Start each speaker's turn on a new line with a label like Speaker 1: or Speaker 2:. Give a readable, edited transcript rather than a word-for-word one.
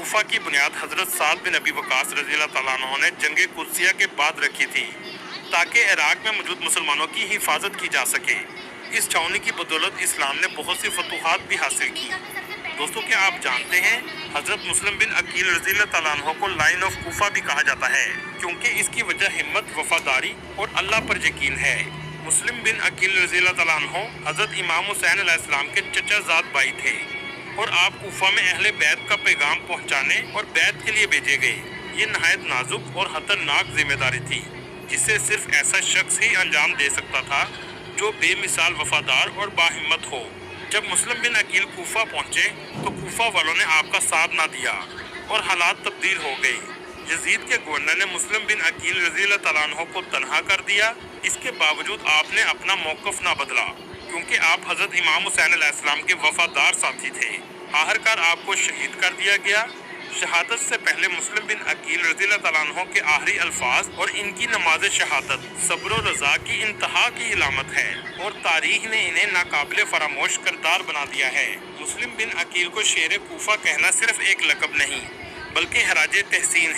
Speaker 1: کوفہ کی بنیاد حضرت سعد بن ابی وقاص رضی اللہ تعالیٰ عنہ نے جنگ قدسیہ کے بعد رکھی تھی تاکہ عراق میں موجود مسلمانوں کی حفاظت کی جا سکے۔ اس چھاؤنی کی بدولت اسلام نے بہت سی فتوحات بھی حاصل کی۔ دوستو، کیا آپ جانتے ہیں حضرت مسلم بن عقیل رضی اللہ تعالیٰ عنہ کو لائن آف کوفہ بھی کہا جاتا ہے کیونکہ اس کی وجہ ہمت، وفاداری اور اللہ پر یقین ہے۔ مسلم بن عقیل رضی اللہ تعالیٰ عنہ حضرت امام حسین علیہ السلام کے چچا زاد بھائی تھے اور آپ کوفہ میں اہل بیت کا پیغام پہنچانے اور بیت کے لیے بھیجے گئے۔ یہ نہایت نازک اور خطرناک ذمہ داری تھی جسے صرف ایسا شخص ہی انجام دے سکتا تھا جو بے مثال وفادار اور باہمت ہو۔ جب مسلم بن عقیل کوفہ پہنچے تو کوفہ والوں نے آپ کا ساتھ نہ دیا اور حالات تبدیل ہو گئے۔ یزید کے گورنر نے مسلم بن عقیل رضی اللہ تعالیٰ عنہ کو تنہا کر دیا۔ اس کے باوجود آپ نے اپنا موقف نہ بدلا کیونکہ آپ حضرت امام حسین علیہ السلام کے وفادار ساتھی تھے۔ آخرکار آپ کو شہید کر دیا گیا۔ شہادت سے پہلے مسلم بن عقیل رضی اللہ تعالیٰ عنہ کے آخری الفاظ اور ان کی نماز شہادت صبر و رضا کی انتہا کی علامت ہے اور تاریخ نے انہیں ناقابل فراموش کردار بنا دیا ہے۔ مسلم بن عقیل کو شیر کوفہ کہنا صرف ایک لقب نہیں بلکہ خراج تحسین ہے۔